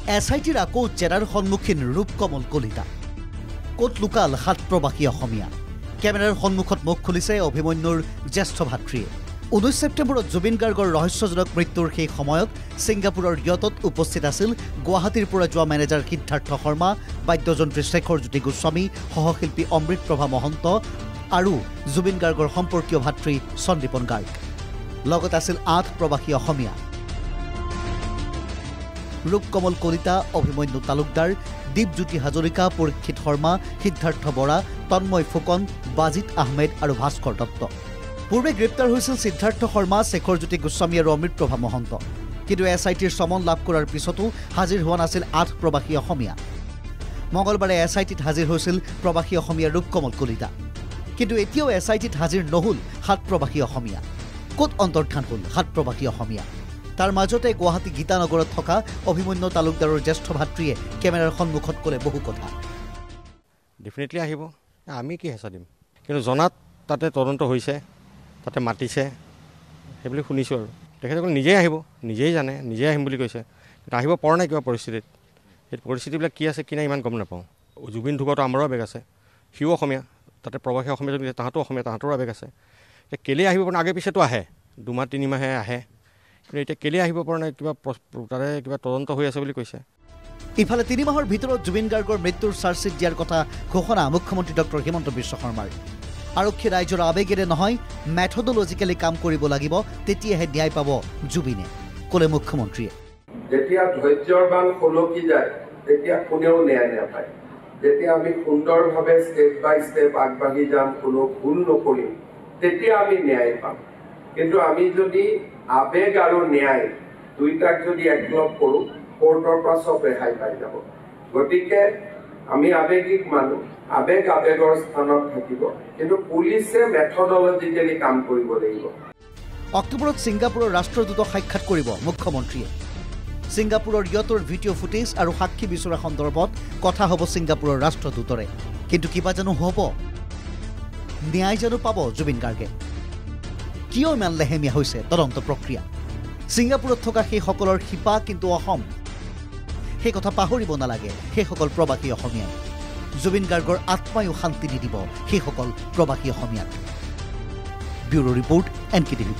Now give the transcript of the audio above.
SITৰ আকৌ জেৰাৰ সন্মুখীন ৰূপকমল কলিতা ক'ত লুকাল 7 প্ৰবাসী অসমীয়া কেমেৰাৰ সন্মুখত মুখ খুলিছে অভিমন্যুৰ জ্যেষ্ঠ ভাতৃয়ে 19 ছেপ্টেম্বৰত জুবিন গাৰ্গৰ ৰহস্যজনক মৃত্যুৰ সেই সময়ত ছিংগাপুৰৰ য়টত উপস্থিত আছিল গুৱাহাটীৰ পৰা যোৱা মেনেজাৰ সিদ্ধাৰ্থ শৰ্মা বাদ্যযন্ত্ৰী শেখৰজ্যোতি গোস্বামী সহশিল্পী অমৃতপ্ৰভা মহন্ত আৰু জুবিন গাৰ্গৰ সম্পৰ্কীয় ভাতৃ সন্দীপন গাৰ্গ লগত আছিল 8 প্ৰবাসী অসমীয়া ৰূপকমল কলিতা অভিমন্যু তালুকদাৰ দীপজ্যোতি হাজৰিকা পৰীক্ষিত শৰ্মা সিদ্ধাৰ্থ বৰা তন্ময় ফুকন বাজিত আহমেদ আৰু ভাস্কৰ দত্ত পূৰ্বে গ্ৰেপ্তাৰ হৈছিল সিদ্ধাৰ্থ শৰ্মা শেখৰজ্যোতি গোস্বামী আৰু অমৃতপ্ৰভা মহন্ত কিন্তু SITৰ সমন লাভ কৰাৰ পিছতো হাজিৰ হোৱা নাছিল 8 প্ৰবাসী অসমীয়া মঙলবাৰে SITত হাজিৰ হৈছিল প্ৰবাসী অসমীয়া ৰূপকমল কলিতা কিন্তু এতিয়াও SITত হাজিৰ নহল 7 প্ৰবাসী অসমীয়া ক'ত অন্তৰ্ধান হ'ল 7 প্ৰবাসী অসমীয়া তাৰ মাজতে গুৱাহাটী গীতানগৰত থকা অভিমন্যু তালুকদাৰৰ জ্যেষ্ঠ ভাতৃয়ে কেমেৰাৰ সন্মুখত ক'লে বহু কথা ডেফিনেটলি আহিব আমি কি হেঁচা দিম কিন্তু জনাত তাতে তদন্ত হৈছে তাতে মাতিছে সেইবুলি শুনিছোঁ আৰু তেখেতসকলে নিজেই আহিব নিজেই জানে নিজেই আহিম বুলি কৈছে কিন্তু আহিব পৰা নাই কিবা পৰিস্থিতিত সেই পৰিস্থিতিবিলাক কি আছে কি নাই ইমান গম নাপাওঁ জুবিন ঢুকোৱাটো আমাৰো আৱেগ আছে সিও অসমীয়া তাতে প্ৰবাসী অসমীয়া যদি তাহাঁতো অসমীয়া তাহাঁতৰো আৱেগ আছে এতিয়া কেলেই আহিব পৰা আগে পিছেতো আহে 2 মাহ 3 মাহে আহে কিন্তু এতিয়া কেলেই আহিব পৰা নাই কিবা তাৰে কিবা তদন্ত হৈ আছে বুলি কৈছে ইফালে 3 মাহৰ ভিতৰত জুবিন গাৰ্গৰ মৃত্যুৰ চাৰ্জশ্বিট দিয়াৰ কথা ঘোষণা মুখ্যমন্ত্ৰী ডক্টৰ হিমন্ত বিশ্ব শৰ্মাৰ আৰক্ষী ৰাইজৰ আৱেগেৰে নহয় মেথডলজিকেলি কাম কৰিব লাগিব তেতিয়াহে ন্যায় পাব জুবিনে ক'লে মুখ্যমন্ত্ৰীয়ে যেতিয়া ধৈৰ্যবান খলকি যায় তেতিয়া কোনেও ন্যায় নাপায় যেতিয়া আমি সুন্দৰভাৱে ষ্টেপ বাই ষ্টেপ আগবাঢ়ি যাম কোনো ভুল নকৰিম তেতিয়া আমি ন্যায় পাম কিন্তু আমি যদি আৱেগ আৰু ন্যায় দুইটাক যদি একলগ কৰোঁ কোৰ্টৰ পৰা সব ৰেহাই পাই যাব গতিকে আমি আৱেগিক মানুহ আৱেগৰ স্থানত থাকিব কিন্তু পুলিচে মেথডলজিকেলি কাম কৰিব লাগিব অক্টোবৰত ছিংগাপুৰৰ ৰাষ্ট্ৰদূতক সাক্ষাৎ কৰিব মুখ্যমন্ত্ৰীয়ে ছিংগাপুৰৰ য়টৰ ভিডিঅ' ফুটেজ আৰু সাক্ষী বিচৰা সন্দৰ্ভত কথা হ'ব ছিংগাপুৰৰ ৰাষ্ট্ৰদূতৰে কিন্তু কিবা জানো হ'ব ন্যায় জানো পাব জুবিন গাৰ্গে কিয় ইমান লেহেমীয়া হৈছে তদন্ত প্ৰক্ৰিয়া ছিংগাপুৰত থকা সেইসকলৰ শিপা কিন্তু অসম সেই কথা পাহৰিব নালাগে সেইসকল প্ৰবাসী অসমীয়াই জুবিন গাৰ্গৰ আত্মায়ো শান্তি নিদিব সেইসকল প্ৰবাসী অসমীয়াক ব্যুৰো ৰিপৰ্ট NKTV+